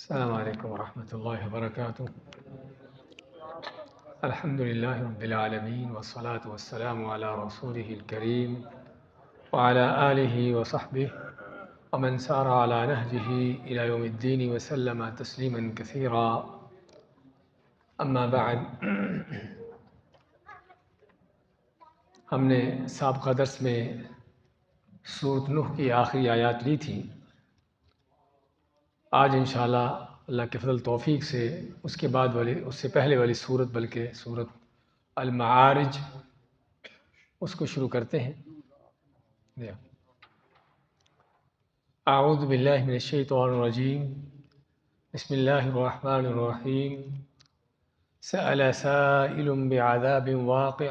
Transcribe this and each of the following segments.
السلام علیکم ورحمۃ اللہ وبرکاتہ۔ الحمد للہ رب العالمین والصلاة والسلام علی رسولہ الکریم وعلی آلہ وصحبہ ومن سار علی نہجہ الی یوم الدین وسلم تسلیما کثیرا، اما بعد۔ ہم نے سابقہ درس میں سورۃ نوح کی آخری آیات لی تھی۔ آج انشاءاللہ اللہ کے فضل توفیق سے اس کے بعد والی، اس سے پہلے والی سورت، بلکہ سورۃ المعارج، اس کو شروع کرتے ہیں۔ اعوذ باللہ من الشیطان الرجیم، بسم اللہ الرحمن الرحیم۔ سأل سائل بعذاب واقع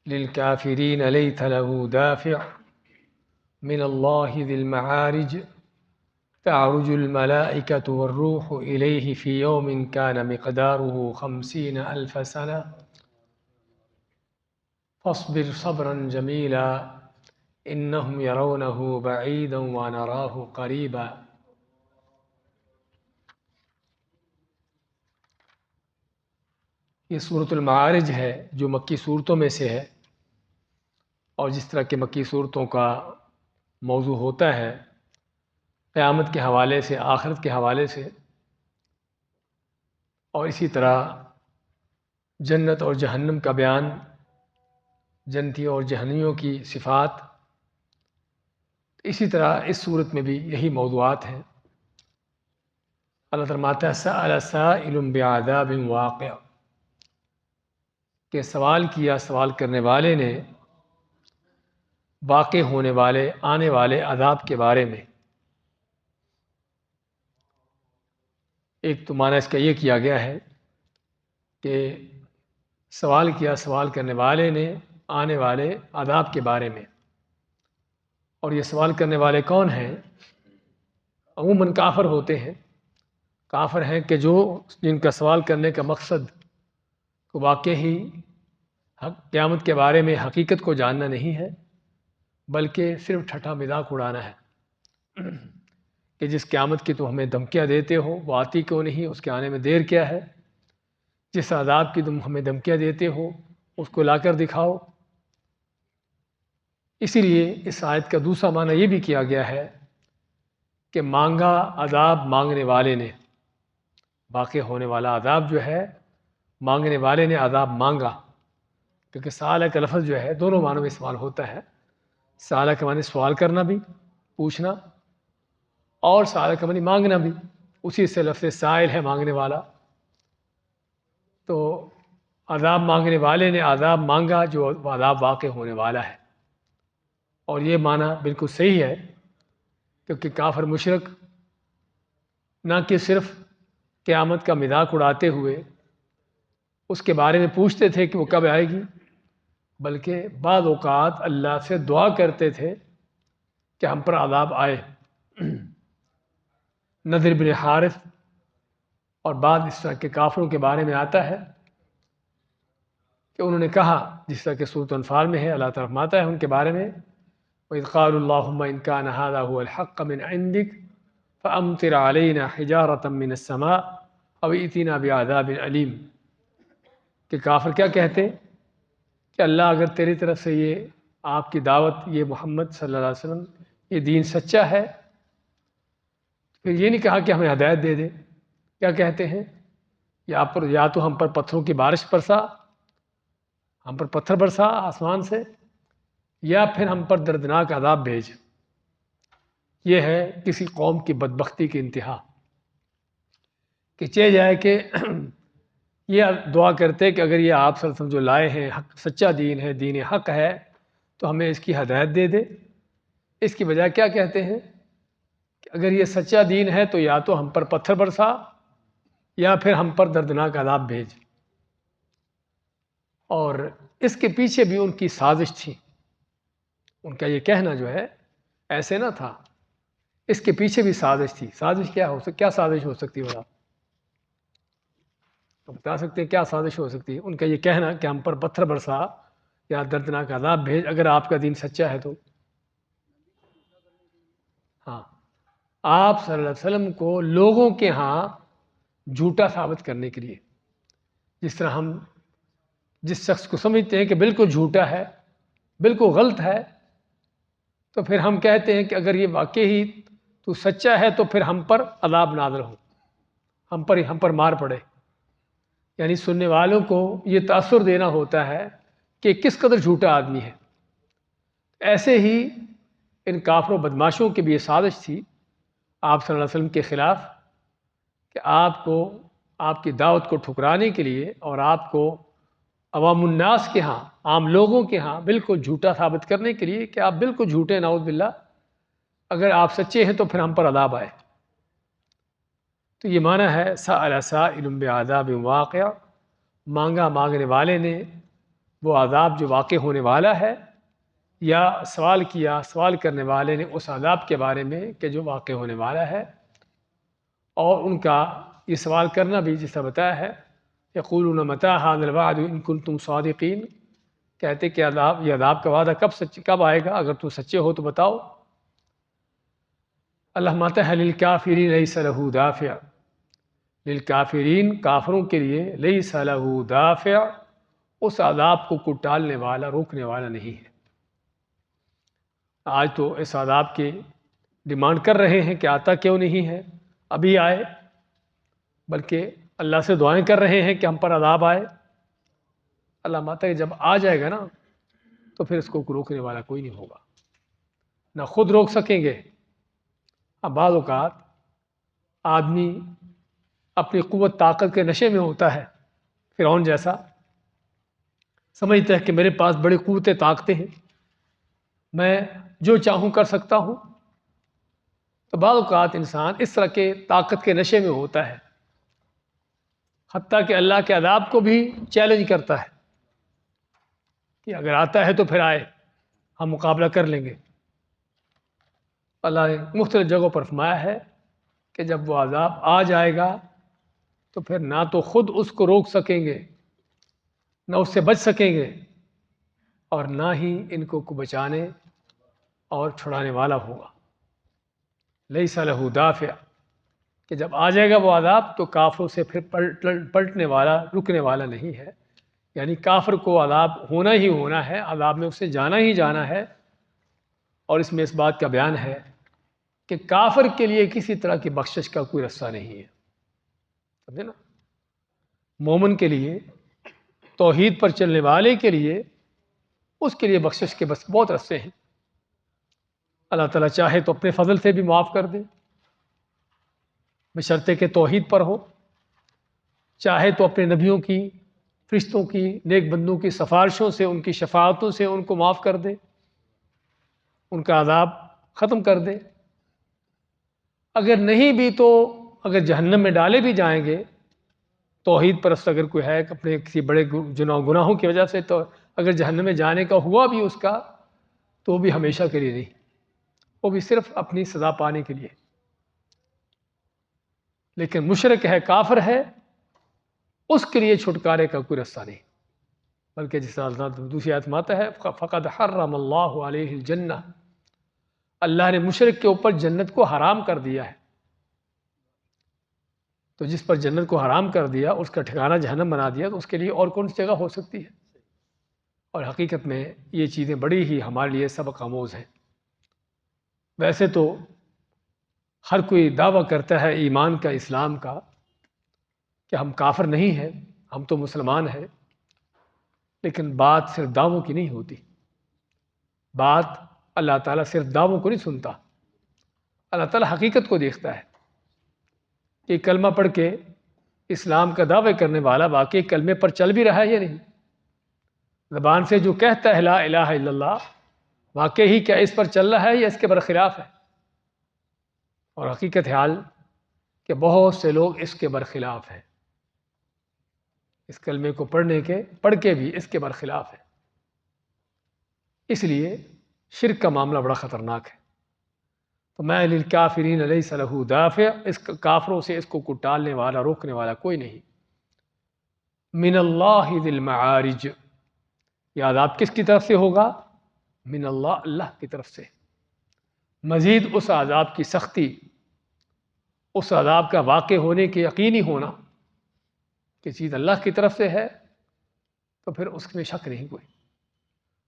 للكافرین لیس له دافع من اللہ ذی المعارج تعرج الملائكة والروح إليه في يوم كان مقداره 50,000 سنة فاصبر صبرا جميلا إنهم يرونه بعيدا ونراه قريبا۔ یہ سورۃ المعارج ہے جو مکی صورتوں میں سے ہے، اور جس طرح کہ مکی صورتوں کا موضوع ہوتا ہے قیامت کے حوالے سے، آخرت کے حوالے سے، اور اسی طرح جنت اور جہنم کا بیان، جنتیوں اور جہنمیوں کی صفات، اسی طرح اس صورت میں بھی یہی موضوعات ہیں۔ اللہ فرماتا ہے سأل سائل بعذاب واقع، کہ سوال کیا سوال کرنے والے نے واقع ہونے والے، آنے والے عذاب کے بارے میں۔ ایک تو معنی اس کا یہ کیا گیا ہے کہ سوال کیا سوال کرنے والے نے آنے والے عذاب کے بارے میں، اور یہ سوال کرنے والے کون ہیں؟ عموماً کافر ہوتے ہیں۔ کافر ہیں کہ جن کا سوال کرنے کا مقصد واقعی قیامت کے بارے میں حقیقت کو جاننا نہیں ہے، بلکہ صرف ٹھٹھا مذاق اڑانا ہے کہ جس قیامت کی تم ہمیں دھمکیاں دیتے ہو وہ آتی کیوں نہیں، اس کے آنے میں دیر کیا ہے؟ جس عذاب کی تم ہمیں دھمکیاں دیتے ہو اس کو لا کر دکھاؤ۔ اسی لیے اس آیت کا دوسرا معنی یہ بھی کیا گیا ہے کہ مانگا عذاب مانگنے والے نے، واقع ہونے والا عذاب جو ہے مانگنے والے نے عذاب مانگا، کیونکہ سالہ کا لفظ جو ہے دونوں معنوں میں استعمال ہوتا ہے۔ سالہ کا معنی سوال کرنا بھی، پوچھنا، اور سالہ کا معنی مانگنا بھی، اسی سے لفظ سائل ہے مانگنے والا۔ تو عذاب مانگنے والے نے عذاب مانگا جو عذاب واقع ہونے والا ہے، اور یہ معنی بالکل صحیح ہے، کیونکہ کافر مشرک نہ کہ صرف قیامت کا مذاق اڑاتے ہوئے اس کے بارے میں پوچھتے تھے کہ وہ کب آئے گی، بلکہ بعض اوقات اللہ سے دعا کرتے تھے کہ ہم پر عذاب آئے۔ نضر بن حارث اور بعض اس طرح کے کافروں کے بارے میں آتا ہے کہ انہوں نے کہا، جس طرح کہ سورۃ انفال میں ہے، اللہ تعالیٰ فرماتا ہے ان کے بارے میں وَإِذْ قَالُوا اللَّهُمَّ إِنْ كَانَ هَذَا هُوَ الْحَقَّ مِنْ عِنْدِكَ فَأَمْطِرْ عَلَيْنَا حِجَارَةً مِنَ السَّمَاءِ أَوْ ائْتِنَا بِعَذَابٍ أَلِيمٍ۔ کہ کافر کیا کہتے کہ اللہ اگر تیری طرف سے یہ آپ کی دعوت، یہ محمد صلی اللہ علیہ وسلم یہ دین سچا ہے، پھر یہ نہیں کہا کہ ہمیں ہدایت دے دے۔ کیا کہتے ہیں؟ یا تو ہم پر پتھروں کی بارش برسا، ہم پر پتھر برسا آسمان سے، یا پھر ہم پر دردناک عذاب بھیج۔ یہ ہے کسی قوم کی بدبختی کی انتہا، کہ چہ جائے کہ یہ دعا کرتے کہ اگر یہ آپ صلی اللہ علیہ وسلم جو لائے ہیں حق، سچا دین ہے، دین حق ہے، تو ہمیں اس کی ہدایت دے دے۔ اس کی بجائے کیا کہتے ہیں کہ اگر یہ سچا دین ہے تو یا تو ہم پر پتھر برسا یا پھر ہم پر دردناک عذاب بھیج۔ اور اس کے پیچھے بھی ان کی سازش تھی، ان کا یہ کہنا جو ہے ایسے نہ تھا، اس کے پیچھے بھی سازش تھی۔ سازش کیا سازش ہو سکتی ہے؟ تو بتا سکتے ہیں کیا سازش ہو سکتی ہے؟ ان کا یہ کہنا کہ ہم پر پتھر برسا یا دردناک عذاب بھیج اگر آپ کا دین سچا ہے تو۔ ہاں، آپ صلی اللہ علیہ وسلم کو لوگوں کے ہاں جھوٹا ثابت کرنے کے لیے. جس طرح ہم جس شخص کو سمجھتے ہیں کہ بالکل جھوٹا ہے، بالکل غلط ہے، تو پھر ہم کہتے ہیں کہ اگر یہ واقعی تو سچا ہے تو پھر ہم پر عذاب نازل ہو، ہم پر مار پڑے. یعنی سننے والوں کو یہ تاثر دینا ہوتا ہے کہ کس قدر جھوٹا آدمی ہے. ایسے ہی ان کافروں بدماشوں کی بھی یہ سازش تھی آپ صلی اللہ علیہ وسلم کے خلاف کہ آپ کو آپ کی دعوت کو ٹھکرانے کے لیے اور آپ کو عوام الناس کے ہاں، عام لوگوں کے ہاں بالکل جھوٹا ثابت کرنے کے لیے کہ آپ بالکل جھوٹے، نعوذ باللہ، اگر آپ سچے ہیں تو پھر ہم پر عذاب آئے. تو یہ معنی ہے سأل سائل بعذاب واقع، مانگا مانگنے والے نے وہ عذاب جو واقع ہونے والا ہے، یا سوال کرنے والے نے اس عذاب کے بارے میں کہ جو واقع ہونے والا ہے. اور ان کا یہ سوال کرنا بھی جیسا بتایا ہے، یقولون متی ھذا الوعد ان کنتم صادقین، کہتے کہ یہ عذاب کا وعدہ کب آئے گا، اگر تم سچے ہو تو بتاؤ. اللہ ماتا ہے للکافرین لیس لہ دافع، للکافرین کافروں کے لیے لیس لہ دافع، اس عذاب کو ٹالنے والا، روکنے والا نہیں ہے. آج تو اس عذاب کی ڈیمانڈ کر رہے ہیں کہ آتا کیوں نہیں ہے، ابھی آئے، بلکہ اللہ سے دعائیں کر رہے ہیں کہ ہم پر عذاب آئے. اللہ ماتا کہ جب آ جائے گا نا تو پھر اس کو روکنے والا کوئی نہیں ہوگا، نہ خود روک سکیں گے. اب بعض اوقات آدمی اپنی قوت طاقت کے نشے میں ہوتا ہے، فرعون جیسا، سمجھتا ہے کہ میرے پاس بڑی قوتیں طاقتیں ہیں، میں جو چاہوں کر سکتا ہوں. تو بعض اوقات انسان اس طرح کے طاقت کے نشے میں ہوتا ہے، حتیٰ کہ اللہ کے عذاب کو بھی چیلنج کرتا ہے کہ اگر آتا ہے تو پھر آئے، ہم مقابلہ کر لیں گے. اللہ نے مختلف جگہوں پر فرمایا ہے کہ جب وہ عذاب آ جائے گا تو پھر نہ تو خود اس کو روک سکیں گے، نہ اس سے بچ سکیں گے، اور نہ ہی ان کو بچانے اور چھڑانے والا ہوگا. لیس لہ دافع، کہ جب آ جائے گا وہ عذاب تو کافروں سے پھر پلٹنے والا، رکنے والا نہیں ہے. یعنی کافر کو عذاب ہونا ہی ہونا ہے، عذاب میں اسے جانا ہی جانا ہے. اور اس میں اس بات کا بیان ہے کہ کافر کے لیے کسی طرح کی بخشش کا کوئی رستہ نہیں ہے. سمجھے نا؟ مومن کے لیے، توحید پر چلنے والے کے لیے، اس کے لیے بخشش کے بس بہت رستے ہیں. اللہ تعالیٰ چاہے تو اپنے فضل سے بھی معاف کر دے، بشرطے کہ توحید پر ہو، چاہے تو اپنے نبیوں کی، فرشتوں کی، نیک بندوں کی سفارشوں سے، ان کی شفاعتوں سے ان کو معاف کر دے، ان کا عذاب ختم کر دے. اگر نہیں بھی تو اگر جہنم میں ڈالے بھی جائیں گے، توحید پرست اگر کوئی ہے اپنے کسی بڑے گناہوں کی وجہ سے، تو اگر جہنم میں جانے کا ہوا بھی اس کا، تو وہ بھی ہمیشہ کے لیے نہیں، وہ بھی صرف اپنی سزا پانے کے لیے. لیکن مشرک ہے، کافر ہے، اس کے لیے چھٹکارے کا کوئی رستہ نہیں. بلکہ جس طرح دوسری آیت میں آتا ہے فقد حرم اللہ علیہ الجنہ، اللہ نے مشرک کے اوپر جنت کو حرام کر دیا ہے. تو جس پر جنت کو حرام کر دیا، اس کا ٹھکانہ جہنم بنا دیا، تو اس کے لیے اور کون سی جگہ ہو سکتی ہے؟ اور حقیقت میں یہ چیزیں بڑی ہی ہمارے لیے سبق آموز ہیں. ویسے تو ہر کوئی دعویٰ کرتا ہے ایمان کا، اسلام کا، کہ ہم کافر نہیں ہیں، ہم تو مسلمان ہیں. لیکن بات صرف دعووں کی نہیں ہوتی. بات اللہ تعالیٰ صرف دعووں کو نہیں سنتا، اللہ تعالیٰ حقیقت کو دیکھتا ہے کہ کلمہ پڑھ کے اسلام کا دعوے کرنے والا واقعی کلمے پر چل بھی رہا ہے یا نہیں. زبان سے جو کہتا ہے لا الہ الا اللہ، واقعی کیا اس پر چل رہا ہے یا اس کے برخلاف ہے؟ اور حقیقت حال کہ بہت سے لوگ اس کے برخلاف ہیں، اس کلمے کو پڑھ کے بھی اس کے برخلاف ہے. اس لیے شرک کا معاملہ بڑا خطرناک ہے. تو میں للکافرین لیس لہ دافع، اس کافروں سے اس کو ٹالنے والا، روکنے والا کوئی نہیں. من اللہ ذی المعارج، یہ عذاب کس کی طرف سے ہوگا؟ من اللہ، اللہ کی طرف سے. مزید اس عذاب کی سختی اس عذاب کا واقع ہونے کے یقینی ہونا کہ چیز اللہ کی طرف سے ہے تو پھر اس میں شک نہیں کوئی.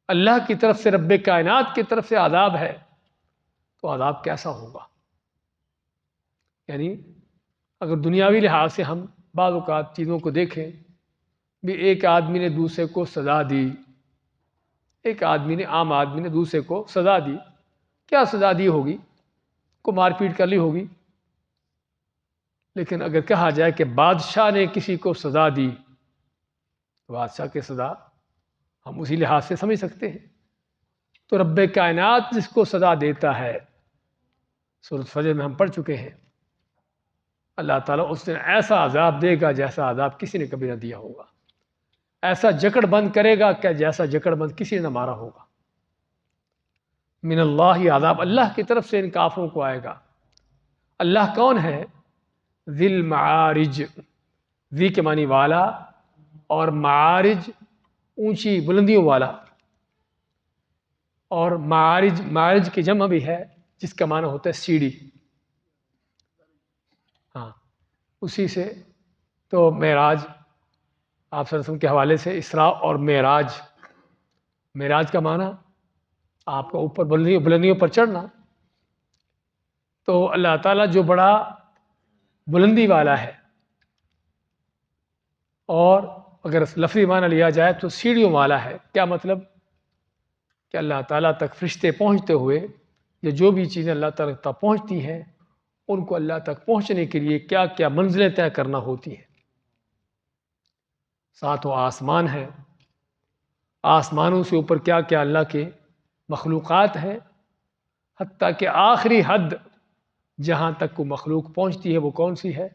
اللہ کی طرف سے، رب کائنات کی طرف سے عذاب ہے تو عذاب کیسا ہوگا؟ یعنی اگر دنیاوی لحاظ سے ہم بعض اوقات چیزوں کو دیکھیں بھی، ایک آدمی نے دوسرے کو سزا دی، ایک آدمی نے، عام آدمی نے دوسرے کو سزا دی. کیا سزا دی ہوگی؟ کو مار پیٹ کر لی ہوگی. لیکن اگر کہا جائے کہ بادشاہ نے کسی کو سزا دی تو بادشاہ کی سزا ہم اسی لحاظ سے سمجھ سکتے ہیں. تو رب کائنات جس کو سزا دیتا ہے، سورۃ فجر میں ہم پڑھ چکے ہیں، اللہ تعالیٰ اس دن ایسا عذاب دے گا جیسا عذاب کسی نے کبھی نہ دیا ہوگا. ایسا جکڑ بند کرے گا کہ جیسا جکڑ بند کسی نے نہ مارا ہوگا. من اللہ، عذاب اللہ کی طرف سے ان کافروں کو آئے گا. اللہ کون ہے؟ ذی المعارج، ذی کے معنی والا، اور معارج اونچی بلندیوں والا، اور معارج کی جمع بھی ہے جس کا معنی ہوتا ہے سیڑھی. ہاں، اسی سے تو معراج آپ صلی اللہ علیہ وسلم کے حوالے سے اسراء اور معراج کا معنی آپ کا اوپر بلندیوں پر چڑھنا. تو اللہ تعالیٰ جو بڑا بلندی والا ہے، اور اگر لفظی معنی لیا جائے تو سیڑھیوں والا ہے. کیا مطلب؟ کہ اللہ تعالیٰ تک فرشتے پہنچتے ہوئے یا جو بھی چیزیں اللہ تعالیٰ تک پہنچتی ہیں، ان کو اللہ تک پہنچنے کے لیے کیا کیا منزلیں طے کرنا ہوتی ہیں. ساتوں آسمان ہیں، آسمانوں سے اوپر کیا کیا اللہ کے مخلوقات ہیں، حتیٰ کہ آخری حد جہاں تک وہ مخلوق پہنچتی ہے وہ کون سی ہے؟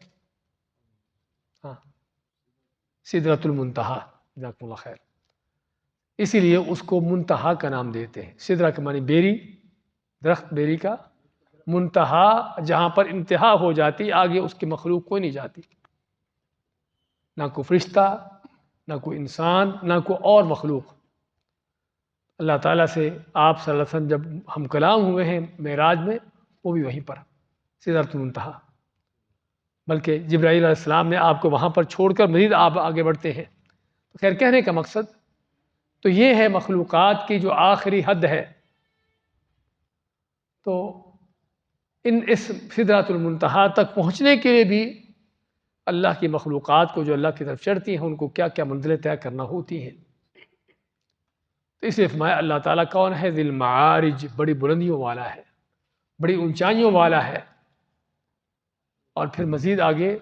ہاں، سدرۃ المنتہا. جزاکم اللہ خیر. اسی لیے اس کو منتہا کا نام دیتے ہیں. سدرہ کے معنی بیری، درخت بیری کا. منتہا جہاں پر انتہا ہو جاتی، آگے اس کی مخلوق کوئی نہیں جاتی، نہ کوئی فرشتہ، نہ کوئی انسان، نہ کوئی اور مخلوق. اللہ تعالیٰ سے آپ صلی اللہ علیہ وسلم جب ہم کلام ہوئے ہیں معراج میں، وہ بھی وہیں پر سدرۃ المنتہا. بلکہ جبرائیل علیہ السلام نے آپ کو وہاں پر چھوڑ کر مزید آپ آگے بڑھتے ہیں. خیر، کہنے کا مقصد تو یہ ہے مخلوقات کی جو آخری حد ہے. تو اس سدرۃ المنتہا تک پہنچنے کے لیے بھی اللہ کی مخلوقات کو جو اللہ کی طرف چڑھتی ہیں ان کو کیا کیا منزلیں طے کرنا ہوتی ہیں. تو اس لیے فرمایا اللہ تعالیٰ کون ہے؟ ذی المعارج، بڑی بلندیوں والا ہے، بڑی اونچائیوں والا ہے. اور پھر مزید آگے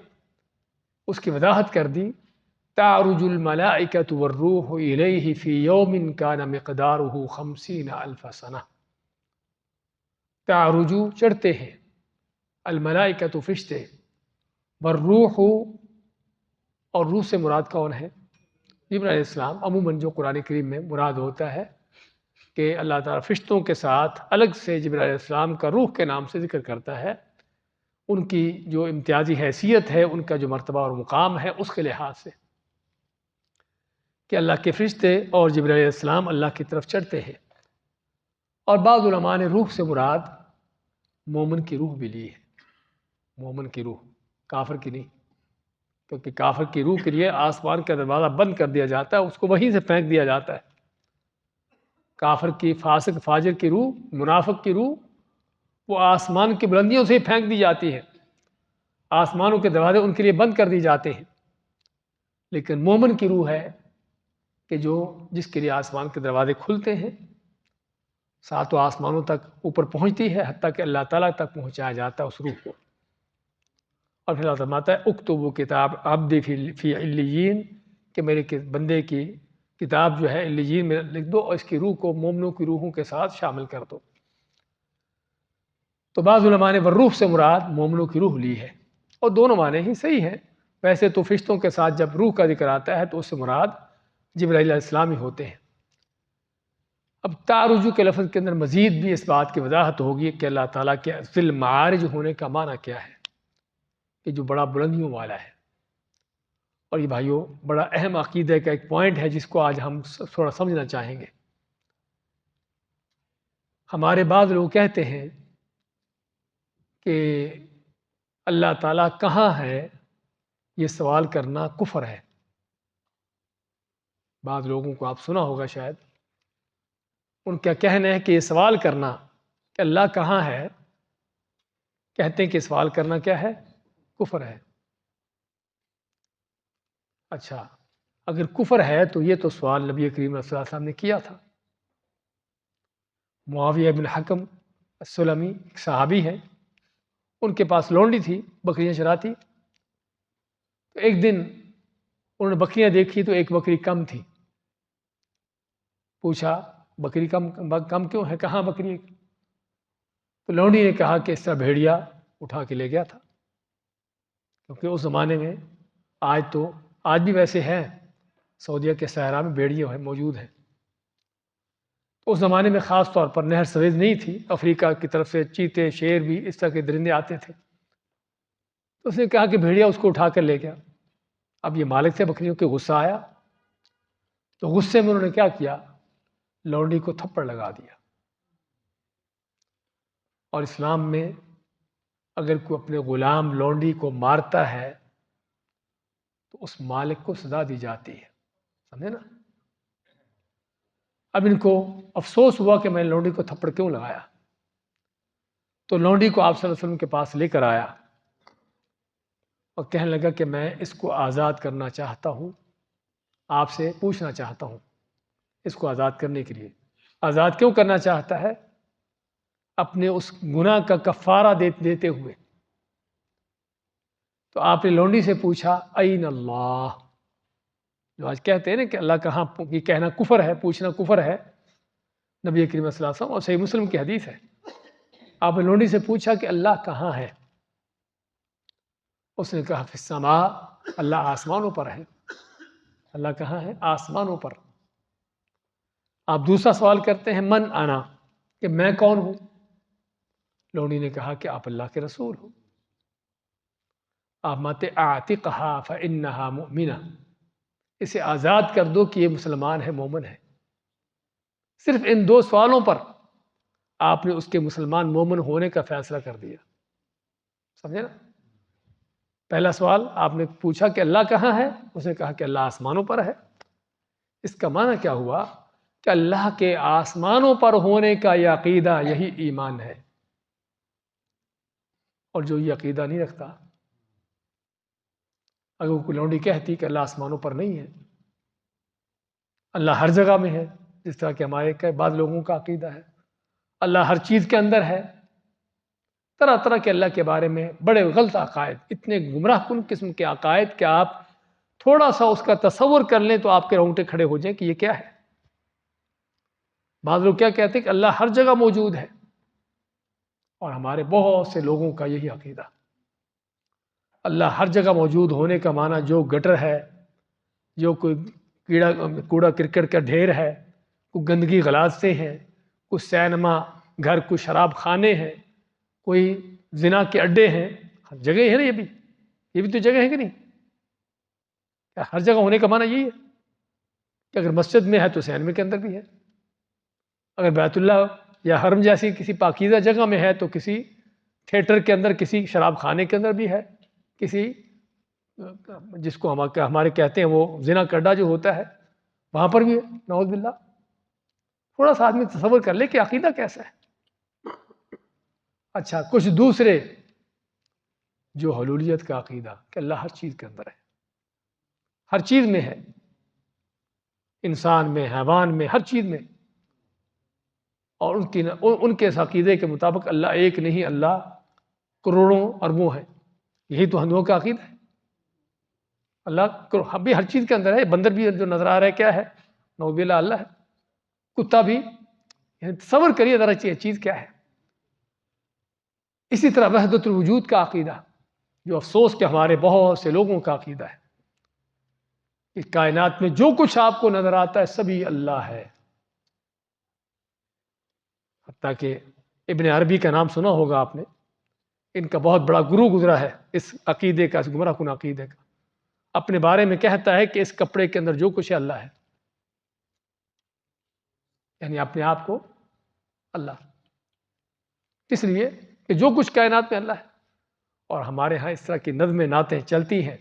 اس کی وضاحت کر دی، تعرج الملائکۃ والروح الیہ فی یوم کان مقدارہ 50,000 سنہ. تعرج چڑھتے ہیں، الملائکۃ فرشتے، والروح اور روح سے مراد کون ہے؟ جبرائیل علیہ السلام. عموماً جو قرآن کریم میں مراد ہوتا ہے کہ اللہ تعالیٰ فرشتوں کے ساتھ الگ سے جبرائیل علیہ السلام کا روح کے نام سے ذکر کرتا ہے. ان کی جو امتیازی حیثیت ہے، ان کا جو مرتبہ اور مقام ہے، اس کے لحاظ سے کہ اللہ کے فرشتے اور جبرائیل علیہ السلام اللہ کی طرف چڑھتے ہیں. اور بعض علماء نے روح سے مراد مومن کی روح بھی لی ہے. مومن کی روح، کافر کی نہیں، کیونکہ کافر کی روح کے لیے آسمان کا دروازہ بند کر دیا جاتا ہے، اس کو وہیں سے پھینک دیا جاتا ہے. کافر کی، فاسق فاجر کی روح، منافق کی روح، وہ آسمان کی بلندیوں سے ہی پھینک دی جاتی ہے، آسمانوں کے دروازے ان کے لیے بند کر دی جاتے ہیں. لیکن مومن کی روح ہے کہ جس کے لیے آسمان کے دروازے کھلتے ہیں، ساتوں آسمانوں تک اوپر پہنچتی ہے، حتیٰ کہ اللہ تعالیٰ تک پہنچایا جاتا ہے اس روح کو. اور پھر اللہ فرماتا ہے اکتبوا کتاب عبدی فی علیین، کہ میرے بندے کی کتاب جو ہے علیین میں لکھ دو، اور اس کی روح کو مومنوں کی روحوں کے ساتھ شامل کر دو. تو بعض علماء نے والروح سے مراد مومنوں کی روح لی ہے، اور دونوں معنی ہی صحیح ہیں. ویسے تو فرشتوں کے ساتھ جب روح کا ذکر آتا ہے تو اس سے مراد جبرائیل علیہ السلام ہی ہوتے ہیں. اب تعرج کے لفظ کے اندر مزید بھی اس بات کی وضاحت ہوگی کہ اللہ تعالیٰ کے ذی المعارج ہونے کا معنی کیا ہے، کہ جو بڑا بلندیوں والا ہے. اور یہ بھائیوں بڑا اہم عقیدے کا ایک پوائنٹ ہے جس کو آج ہم تھوڑا سمجھنا چاہیں گے. ہمارے بعض لوگ کہتے ہیں کہ اللہ تعالیٰ کہاں ہے، یہ سوال کرنا کفر ہے۔ بعض لوگوں کو آپ سنا ہوگا شاید، ان کا کہنا ہے کہ یہ سوال کرنا کہ اللہ کہاں ہے، کہتے ہیں کہ سوال کرنا کیا ہے، کفر ہے۔ اچھا، اگر کفر ہے تو یہ تو سوال نبی کریم صلی اللہ علیہ وسلم نے کیا تھا۔ معاویہ بن حکم السلمی ایک صحابی ہے، ان کے پاس لونڈی تھی، بکریاں چراتی۔ تو ایک دن انہوں نے بکریاں دیکھی تو ایک بکری کم تھی۔ پوچھا بکری کم کیوں ہے، کہاں بکری ہے؟ تو لونڈی نے کہا کہ اس طرح بھیڑیا اٹھا کے لے گیا تھا، کیونکہ اس زمانے میں، آج بھی ویسے ہیں، سعودیہ کے صحرا میں بھیڑیے موجود ہیں۔ تو اس زمانے میں خاص طور پر نہر سویز نہیں تھی، افریقہ کی طرف سے چیتے، شیر بھی اس طرح کے درندے آتے تھے۔ تو اس نے کہا کہ بھیڑیا اس کو اٹھا کر لے گیا۔ اب یہ مالک تھے بکریوں کے، غصہ آیا، تو غصے میں انہوں نے کیا کیا، لونڈی کو تھپڑ لگا دیا۔ اور اسلام میں اگر کوئی اپنے غلام لونڈی کو مارتا ہے تو اس مالک کو سزا دی جاتی ہے، سمجھے نا؟ اب ان کو افسوس ہوا کہ میں لونڈی کو تھپڑ کیوں لگایا، تو لونڈی کو آپ صلی اللہ علیہ وسلم کے پاس لے کر آیا اور کہنے لگا کہ میں اس کو آزاد کرنا چاہتا ہوں، آپ سے پوچھنا چاہتا ہوں اس کو آزاد کرنے کے لیے۔ آزاد کیوں کرنا چاہتا ہے؟ اپنے اس گناہ کا کفارہ دیتے ہوئے۔ تو آپ نے لونڈی سے پوچھا این اللہ، جو آج کہتے ہیں نا کہ اللہ کہاں، یہ کہنا کفر ہے، پوچھنا کفر ہے، نبی کریم صلی اللہ علیہ وسلم اور صحیح مسلم کی حدیث ہے۔ آپ نے لونڈی سے پوچھا کہ اللہ کہاں ہے؟ اس نے کہا فی السماء، اللہ آسمانوں پر ہے۔ اللہ کہاں ہے؟ آسمانوں پر۔ آپ دوسرا سوال کرتے ہیں من انا، کہ میں کون ہوں؟ لونڈی نے کہا کہ آپ اللہ کے رسول ہو۔ آپ ماتے اعتقھا فانھا مؤمنہ، اسے آزاد کر دو کہ یہ مسلمان ہے، مومن ہے۔ صرف ان دو سوالوں پر آپ نے اس کے مسلمان مومن ہونے کا فیصلہ کر دیا، سمجھے نا؟ پہلا سوال آپ نے پوچھا کہ اللہ کہاں ہے، اس نے کہا کہ اللہ آسمانوں پر ہے۔ اس کا معنی کیا ہوا کہ اللہ کے آسمانوں پر ہونے کا یہ عقیدہ، یہی ایمان ہے۔ اور جو یہ عقیدہ نہیں رکھتا، اگر کوئی لونڈی کہتی کہ اللہ آسمانوں پر نہیں ہے، اللہ ہر جگہ میں ہے، جس طرح کہ ہمارے بعض لوگوں کا عقیدہ ہے، اللہ ہر چیز کے اندر ہے، طرح طرح کے اللہ کے بارے میں بڑے غلط عقائد، اتنے گمراہ کن قسم کے عقائد کہ آپ تھوڑا سا اس کا تصور کر لیں تو آپ کے رونگٹے کھڑے ہو جائیں کہ یہ کیا ہے۔ بعض لوگ کیا کہتے ہیں کہ اللہ ہر جگہ موجود ہے، اور ہمارے بہت سے لوگوں کا یہی عقیدہ۔ اللہ ہر جگہ موجود ہونے کا معنی جو گٹر ہے، جو کوئی کوڑا کرکٹ کا ڈھیر ہے، کوئی گندگی غلاظتیں ہیں، کوئی سینما گھر، کوئی شراب خانے ہیں، کوئی زنا کے اڈے ہیں، ہر جگہ ہے نا، یہ بھی تو جگہ ہے کہ نہیں؟ کیا ہر جگہ ہونے کا معنی یہی ہے کہ اگر مسجد میں ہے تو سینما کے اندر بھی ہے، اگر بیت اللہ یا حرم جیسی کسی پاکیزہ جگہ میں ہے تو کسی تھیٹر کے اندر، کسی شراب خانے کے اندر بھی ہے، کسی جس کو ہمارے کہتے ہیں وہ زنا کڈا جو ہوتا ہے وہاں پر بھی ہے، نعوذ باللہ۔ تھوڑا سا آدمی تصور کر لے کہ عقیدہ کیسا ہے۔ اچھا، کچھ دوسرے جو حلولیت کا عقیدہ کہ اللہ ہر چیز کے اندر ہے، ہر چیز میں ہے، انسان میں، حیوان میں، ہر چیز میں، اور ان کے اس عقیدے کے مطابق اللہ ایک نہیں، اللہ کروڑوں اربوں ہے۔ یہی تو ہندوؤں کا عقیدہ ہے، اللہ بھی ہر چیز کے اندر ہے۔ بندر بھی جو نظر آ رہا ہے کیا ہے؟ نعوذ باللہ اللہ ہے۔ کتا بھی، یعنی تصور کریے ذرا یہ چیز کیا ہے۔ اسی طرح وحدت الوجود کا عقیدہ، جو افسوس کہ ہمارے بہت سے لوگوں کا عقیدہ ہے کہ کائنات میں جو کچھ آپ کو نظر آتا ہے سبھی اللہ ہے۔ حتیٰ کہ ابن عربی کا نام سنا ہوگا آپ نے، ان کا بہت بڑا گرو گزرا ہے اس عقیدے کا، اس گمراہ کن عقیدے کا۔ اپنے بارے میں کہتا ہے کہ اس کپڑے کے اندر جو کچھ ہے اللہ ہے، یعنی اپنے آپ کو اللہ، اس لیے کہ جو کچھ کائنات میں اللہ ہے۔ اور ہمارے ہاں اس طرح کی نظم نعتیں چلتی ہیں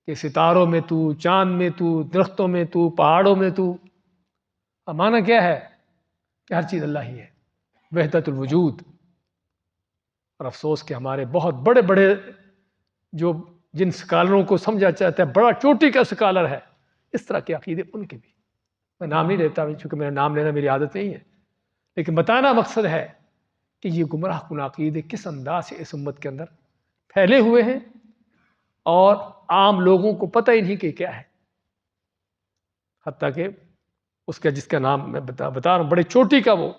کہ ستاروں میں تو، چاند میں تو، درختوں میں تو، پہاڑوں میں تو. معنی کیا ہے کہ ہر چیز اللہ ہی ہے، وحدت الوجود. اور افسوس کہ ہمارے بہت بڑے بڑے جو جن سکالروں کو سمجھا چاہتا ہے بڑا چوٹی کا سکالر ہے، اس طرح کے عقیدے ان کے بھی. میں نام نہیں لیتا چونکہ میرا نام لینا میری عادت نہیں ہے، لیکن بتانا مقصد ہے کہ یہ گمراہ کن عقیدے کس انداز سے اس امت کے اندر پھیلے ہوئے ہیں اور عام لوگوں کو پتہ ہی نہیں کہ کیا ہے. حتیٰ کہ اس کا جس کا نام میں بتا رہا ہوں بڑے چوٹی کا وہ،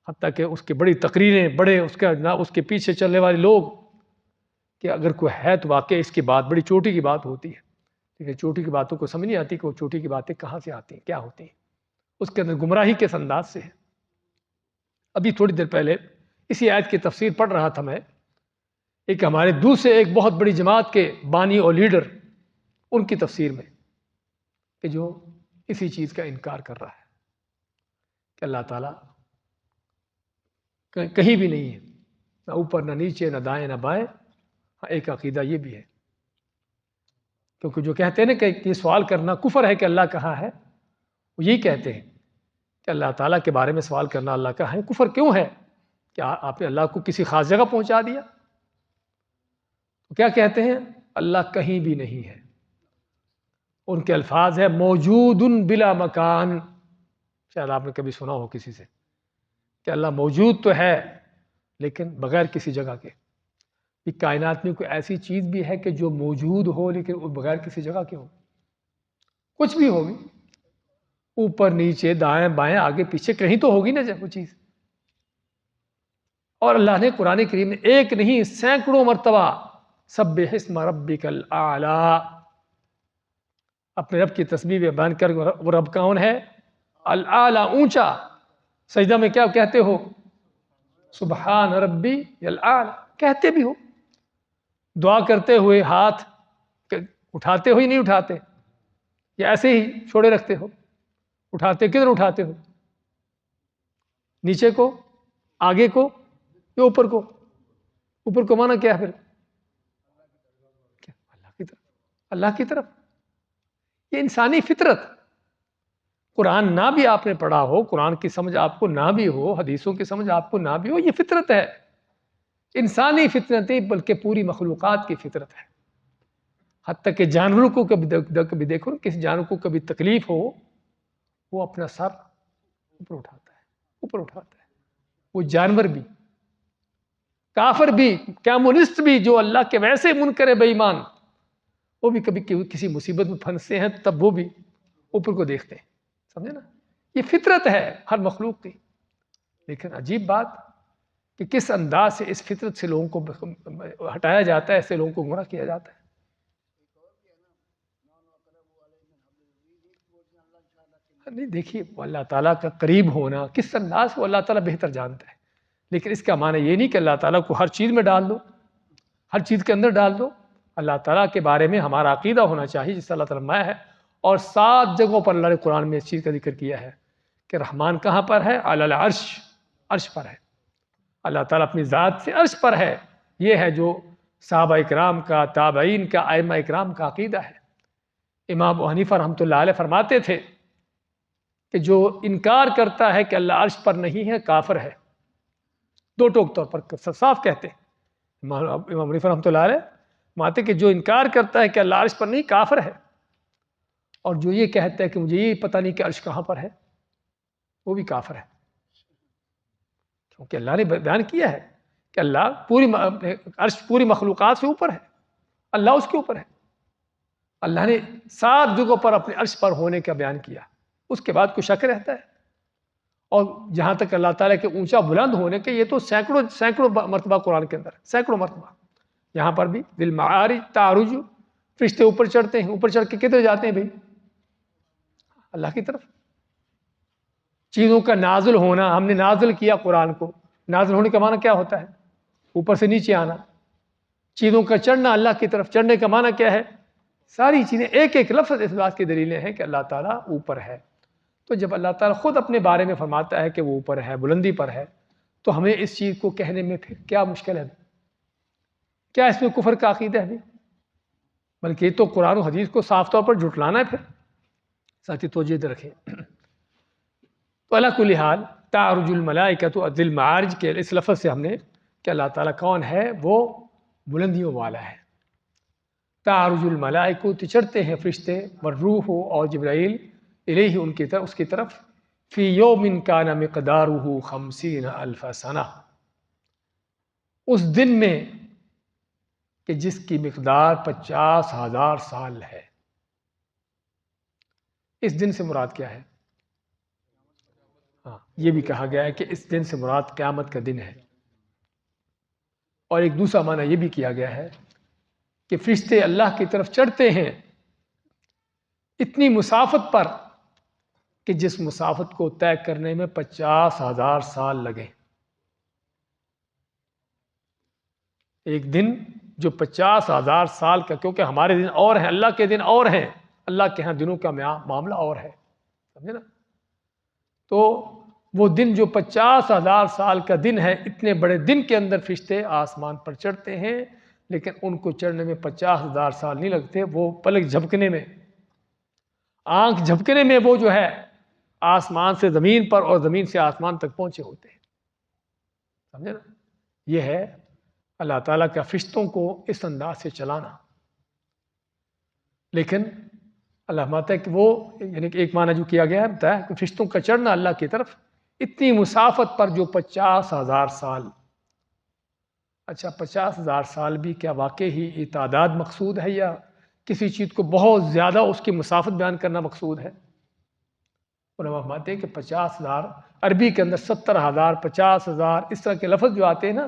حتیٰ کہ اس کی بڑی تقریریں، بڑے اس کے پیچھے چلنے والے لوگ، کہ اگر کوئی ہے تو واقعی اس کی بات بڑی چوٹی کی بات ہوتی ہے، لیکن چوٹی کی باتوں کو سمجھ نہیں آتی کہ وہ چوٹی کی باتیں کہاں سے آتی ہیں، کیا ہوتی ہیں. اس کے اندر گمراہی کس انداز سے ہے. ابھی تھوڑی دیر پہلے اسی آیت کی تفسیر پڑھ رہا تھا میں، ایک ہمارے دوسرے ایک بہت بڑی جماعت کے بانی اور لیڈر، ان کی تفسیر میں، کہ جو اسی چیز کا انکار کر رہا ہے کہ اللہ تعالیٰ کہیں بھی نہیں ہے، نہ اوپر نہ نیچے، نہ دائیں نہ بائیں. ایک عقیدہ یہ بھی ہے، کیونکہ جو کہتے ہیں نا کہ یہ سوال کرنا کفر ہے کہ اللہ کہاں ہے، وہ یہی کہتے ہیں کہ اللہ تعالیٰ کے بارے میں سوال کرنا اللہ کہاں ہے کفر کیوں ہے؟ کیا آپ نے اللہ کو کسی خاص جگہ پہنچا دیا؟ تو کیا کہتے ہیں؟ اللہ کہیں بھی نہیں ہے. ان کے الفاظ ہے موجود بلا مکان. شاید آپ نے کبھی سنا ہو کسی سے کہ اللہ موجود تو ہے لیکن بغیر کسی جگہ کے. یہ کائنات میں کوئی ایسی چیز بھی ہے کہ جو موجود ہو لیکن بغیر کسی جگہ کے ہو؟ کچھ بھی ہوگی، اوپر نیچے دائیں بائیں آگے پیچھے کہیں تو ہوگی نا وہ چیز. اور اللہ نے قرآن کریم میں ایک نہیں سینکڑوں مرتبہ سبح اسم ربک الاعلی، اپنے رب کی تسبیح بیان کر. وہ رب کون ہے؟ الاعلی، اونچا. سجدہ میں کیا کہتے ہو؟ سبحان ربی الاعلی کہتے بھی ہو. دعا کرتے ہوئے ہاتھ اٹھاتے ہو ہی نہیں اٹھاتے، یا ایسے ہی چھوڑے رکھتے ہو؟ اٹھاتے کدھر اٹھاتے ہو؟ نیچے کو، آگے کو، یا اوپر کو؟ اوپر کو مانا کیا ہے پھر؟ کیا؟ اللہ کی طرف. اللہ کی طرف. یہ انسانی فطرت. قرآن نہ بھی آپ نے پڑھا ہو، قرآن کی سمجھ آپ کو نہ بھی ہو، حدیثوں کی سمجھ آپ کو نہ بھی ہو، یہ فطرت ہے. انسانی فطرت نہیں بلکہ پوری مخلوقات کی فطرت ہے. حتیٰ کہ جانوروں کو کبھی دیکھو، کسی جانور کو کبھی تکلیف ہو وہ اپنا سر اوپر اٹھاتا ہے، اوپر اٹھاتا ہے. وہ جانور بھی، کافر بھی، کمیونسٹ بھی، جو اللہ کے ویسے منکر بے ایمان، وہ بھی کبھی کسی مصیبت میں پھنستے ہیں تب وہ بھی اوپر کو دیکھتے ہیں. سمجھے نا؟ یہ فطرت ہے ہر مخلوق کی. لیکن عجیب بات کہ کس انداز سے اس فطرت سے لوگوں کو ہٹایا جاتا ہے، ایسے لوگوں کو گمراہ کیا جاتا ہے. نہیں دیکھیے، اللہ تعالیٰ کا قریب ہونا کس انداز کو اللہ تعالیٰ بہتر جانتا ہے. لیکن اس کا معنی یہ نہیں کہ اللہ تعالیٰ کو ہر چیز میں ڈال دو، ہر چیز کے اندر ڈال دو. اللہ تعالیٰ کے بارے میں ہمارا عقیدہ ہونا چاہیے جس سے اللہ تعالیٰ میں ہے. اور 7 جگہوں پر اللہ نے قرآن میں اس چیز کا ذکر کیا ہے کہ رحمان کہاں پر ہے؟ علی العرش، عرش پر ہے. اللہ تعالیٰ اپنی ذات سے عرش پر ہے. یہ ہے جو صحابہ اکرام کا، تابعین کا، ائمہ اکرام کا عقیدہ ہے. امام ابو حنیفہ رحمۃ اللہ علیہ فرماتے تھے کہ جو انکار کرتا ہے کہ اللہ عرش پر نہیں ہے کافر ہے. دو ٹوک طور پر صاف کہتے ہیں. امام حنیفہ رحمۃ اللہ علیہ فرماتے کہ جو انکار کرتا ہے کہ اللہ عرش پر نہیں کافر ہے، اور جو یہ کہتا ہے کہ مجھے یہ پتہ نہیں کہ عرش کہاں پر ہے وہ بھی کافر ہے. کیونکہ اللہ نے بیان کیا ہے کہ اللہ عرش پوری مخلوقات سے اوپر ہے، اللہ اس کے اوپر ہے. اللہ نے 7 جگہوں پر اپنے عرش پر ہونے کا بیان کیا. اس کے بعد کوئی شک رہتا ہے؟ اور جہاں تک اللہ تعالیٰ کے اونچا بلند ہونے کے، یہ تو سینکڑوں مرتبہ قرآن کے اندر، سینکڑوں مرتبہ. یہاں پر بھی بالمعارج تعرج، فرشتے اوپر چڑھتے ہیں. اوپر چڑھ کے کدھر جاتے ہیں بھائی؟ اللہ کی طرف. چیزوں کا نازل ہونا، ہم نے نازل کیا قرآن کو. نازل ہونے کا معنی کیا ہوتا ہے؟ اوپر سے نیچے آنا. چیزوں کا چڑھنا اللہ کی طرف، چڑھنے کا معنی کیا ہے؟ ساری چیزیں ایک ایک لفظ اس بات کی دلیلیں ہیں کہ اللہ تعالیٰ اوپر ہے. تو جب اللہ تعالیٰ خود اپنے بارے میں فرماتا ہے کہ وہ اوپر ہے، بلندی پر ہے، تو ہمیں اس چیز کو کہنے میں پھر کیا مشکل ہے؟ کیا اس میں کفر کا عقیدہ ہے بھی؟ بلکہ یہ تو قرآن و حدیث کو صاف طور پر جھٹلانا ہے. پھر ساتھی توجہ رکھیں. تو علی کل حال تعرج الملائکۃ ذی المعارج کے اس لفظ سے ہم نے کہ اللہ تعالیٰ کون ہے؟ وہ بلندیوں والا ہے. تعرج الملائکۃ چڑھتے ہیں فرشتے، والروح اور جبرائیل، الیہ ان کی طرف، اس کی طرف، فی یوم کان مقدارہ 50,000 سنہ، اس دن میں کہ جس کی مقدار 50,000 سال ہے. اس دن سے مراد کیا ہے؟ ہاں، یہ بھی کہا گیا ہے کہ اس دن سے مراد قیامت کا دن ہے. اور ایک دوسرا معنی یہ بھی کیا گیا ہے کہ فرشتے اللہ کی طرف چڑھتے ہیں اتنی مسافت پر کہ جس مسافت کو طے کرنے میں 50,000 سال لگے. ایک دن جو 50,000 سال کا، کیونکہ ہمارے دن اور ہیں، اللہ کے دن اور ہیں، اللہ کے ہاں دنوں کا معاملہ اور ہے، سمجھے نا؟ تو وہ دن جو 50,000 سال کا دن ہے، اتنے بڑے دن کے اندر فرشتے آسمان پر چڑھتے ہیں، لیکن ان کو چڑھنے میں 50,000 سال نہیں لگتے. وہ پلک جھپکنے میں، آنکھ جھپکنے میں وہ جو ہے آسمان سے زمین پر اور زمین سے آسمان تک پہنچے ہوتے ہیں. سمجھے نا؟ یہ ہے اللہ تعالیٰ کا فرشتوں کو اس انداز سے چلانا. لیکن اللہ ماتا ہے کہ وہ، یعنی کہ ایک معنی جو کیا گیا ہے بتایا کہ فرشتوں کا چڑھنا اللہ کی طرف اتنی مسافت پر جو 50,000 سال. اچھا، 50,000 سال بھی کیا واقعی ہی یہ تعداد مقصود ہے، یا کسی چیز کو بہت زیادہ اس کی مسافت بیان کرنا مقصود ہے؟ علماء فرماتے ہیں کہ 50,000 عربی کے اندر 70,000 50,000 اس طرح کے لفظ جو آتے ہیں نا،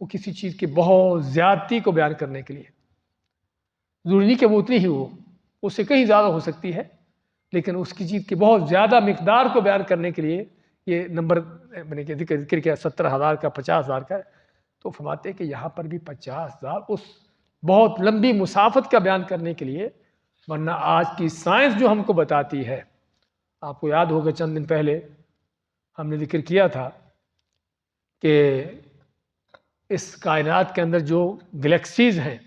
وہ کسی چیز کی بہت زیادتی کو بیان کرنے کے لیے. ضروری نہیں کہ وہ اتنی ہی ہو، اس سے کہیں زیادہ ہو سکتی ہے، لیکن اس کی چیز کی بہت زیادہ مقدار کو بیان کرنے کے لیے یہ نمبر میں نے ذکر کیا 70,000 کا 50,000 کا. تو فرماتے ہیں کہ یہاں پر بھی 50,000 اس بہت لمبی مسافت کا بیان کرنے کے لیے. ورنہ آج کی سائنس جو ہم کو بتاتی ہے، آپ کو یاد ہوگا چند دن پہلے ہم نے ذکر کیا تھا کہ اس کائنات کے اندر جو گلیکسیز ہیں،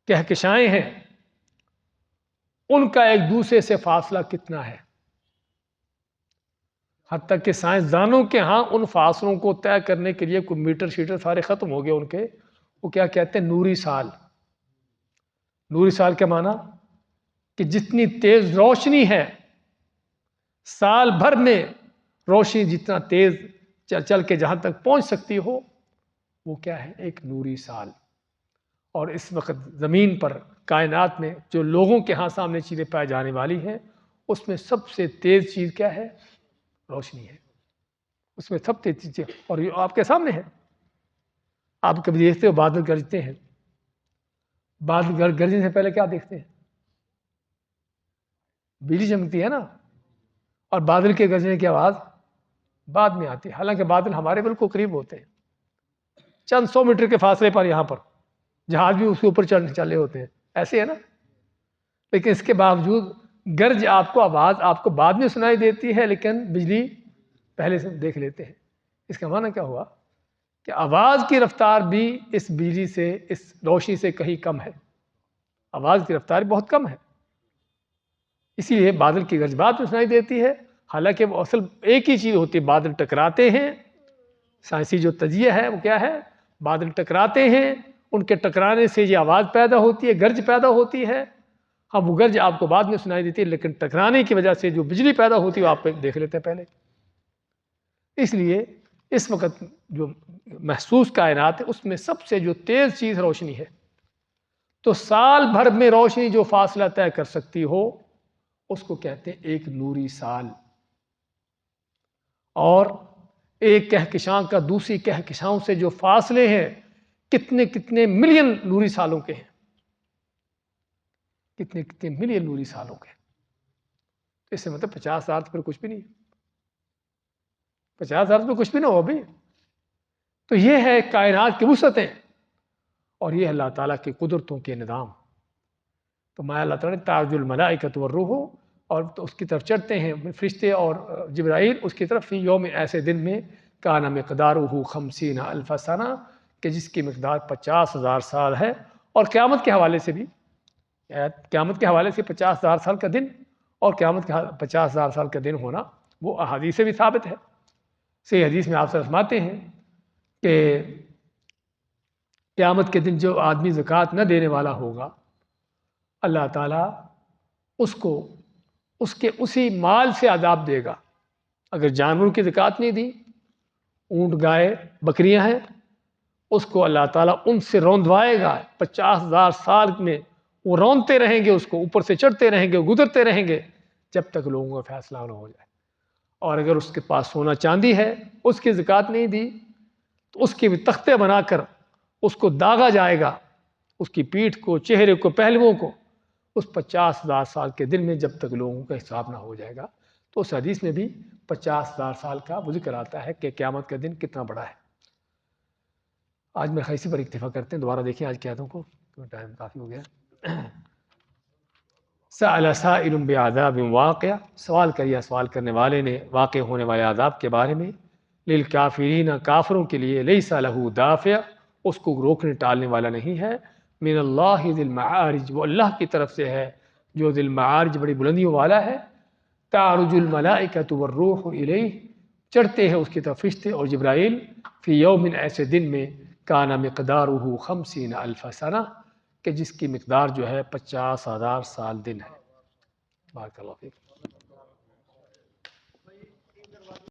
کہکشائیں ہیں، ان کا ایک دوسرے سے فاصلہ کتنا ہے. حتیٰ کہ سائنسدانوں کے ہاں ان فاصلوں کو طے کرنے کے لیے کوئی میٹر شیٹر سارے ختم ہو گئے ان کے. وہ کیا کہتے ہیں؟ نوری سال. نوری سال کا معنی کہ جتنی تیز روشنی ہے، سال بھر میں روشنی جتنا تیز چل کے جہاں تک پہنچ سکتی ہو، وہ کیا ہے؟ ایک نوری سال. اور اس وقت زمین پر کائنات میں جو لوگوں کے ہاں سامنے چیزیں پائی جانے والی ہیں، اس میں سب سے تیز چیز کیا ہے؟ روشنی ہے. اس میں سب تیز چیزیں، اور یہ آپ کے سامنے ہے. آپ کبھی دیکھتے ہو بادل گرجتے ہیں، بادل گرجنے سے پہلے کیا دیکھتے ہیں؟ بجلی چمکتی ہے نا، اور بادل کے گرجنے کی آواز بعد میں آتی ہے. حالانکہ بادل ہمارے بالکل قریب ہوتے ہیں، چند 100 میٹر کے فاصلے پر یہاں پر جہاز بھی اس کے اوپر چلے ہوتے ہیں، ایسے ہے نا. لیکن اس کے باوجود گرج آپ کو آواز آپ کو بعد میں سنائی دیتی ہے، لیکن بجلی پہلے سے دیکھ لیتے ہیں. اس کا معنی کیا ہوا کہ آواز کی رفتار بھی اس بجلی سے، اس روشنی سے کہیں کم ہے. آواز کی رفتار بہت کم ہے، اسی لیے بادل کی گرج بعد میں سنائی دیتی ہے. حالانکہ وہ اصل ایک ہی چیز ہوتی ہے، بادل ٹکراتے ہیں. سائنسی جو تجزیہ ہے وہ کیا ہے؟ بادل ٹکراتے ہیں، ان کے ٹکرانے سے یہ آواز پیدا ہوتی ہے، گرج پیدا ہوتی ہے. ہاں، وہ گرج آپ کو بعد میں سنائی دیتی ہے، لیکن ٹکرانے کی وجہ سے جو بجلی پیدا ہوتی ہے وہ آپ دیکھ لیتے ہیں پہلے. اس لیے اس وقت جو محسوس کائنات ہے اس میں سب سے جو تیز چیز روشنی ہے. تو سال بھر میں روشنی جو فاصلہ طے کر سکتی ہو اس کو کہتے ہیں ایک نوری سال. اور ایک کہکشاں کا دوسری کہکشاؤں سے جو فاصلے ہیں کتنے کتنے ملین نوری سالوں کے ہیں، کتنے کتنے ملین نوری سالوں کے. اس سے مطلب 50,000 پر کچھ بھی نہیں، 50,000 پر کچھ بھی نہ ہو ابھی. تو یہ ہے کائنات کی وسعتیں، اور یہ اللہ تعالیٰ کی قدرتوں کے نظام. تو میں اللہ تعالیٰ نے تعرج الملائکۃ والروح، اور تو اس کی طرف چڑھتے ہیں فرشتے اور جبرائیل اس کی طرف، فی یوم ایسے دن میں کان مقدارہ 50,000 سنہ، کہ جس کی مقدار 50,000 سال ہے، اور قیامت کے حوالے سے بھی، قیامت کے حوالے سے 50,000 سال کا دن اور قیامت کا 50,000 سال کا دن ہونا وہ احادیث سے بھی ثابت ہے۔ صحیح حدیث میں آپ سے فرماتے ہیں کہ قیامت کے دن جو آدمی زکوٰۃ نہ دینے والا ہوگا، اللہ تعالیٰ اس کو اس کے اسی مال سے عذاب دے گا۔ اگر جانوروں کی زکوٰۃ نہیں دی، اونٹ، گائے، بکریاں ہیں، اس کو اللہ تعالیٰ ان سے روندوائے گا 50,000 سال میں، وہ روندتے رہیں گے، اس کو اوپر سے چڑھتے رہیں گے، گزرتے رہیں گے جب تک لوگوں کا فیصلہ نہ ہو جائے۔ اور اگر اس کے پاس سونا چاندی ہے، اس کی زکوٰۃ نہیں دی، تو اس کے بھی تختے بنا کر اس کو داغا جائے گا، اس کی پیٹھ کو، چہرے کو، پہلوؤں کو، اس 50,000 سال کے دن میں جب تک لوگوں کا حساب نہ ہو جائے گا۔ تو اس حدیث میں بھی 50,000 سال کا وہ ذکر آتا ہے کہ قیامت کا دن کتنا بڑا ہے۔ آج میں اسی پر اکتفا کرتے ہیں، دوبارہ دیکھیں آج کی آیتوں کو، ٹائم کافی ہو گیا۔ سأل سائل بعذاب واقع، سوال کیا سوال کرنے والے نے واقع ہونے والے عذاب کے بارے میں، للکافرین، کافروں کے لیے، لیس لہ دافع، اس کو روکنے ٹالنے والا نہیں ہے، من اللہ ذی المعارج، وہ اللہ کی طرف سے ہے جو ذی المعارج بڑی بلندیوں والا ہے، تعرج الملائکۃ والروح الیہ، چڑھتے ہیں اس کی طرف فرشتے اور جبرائیل، فی یوم، ایسے دن میں، کان مقدارہ 50,000 سنہ، کہ جس کی مقدار جو ہے 50,000 سال دن ہے۔ بارک اللہ فیک۔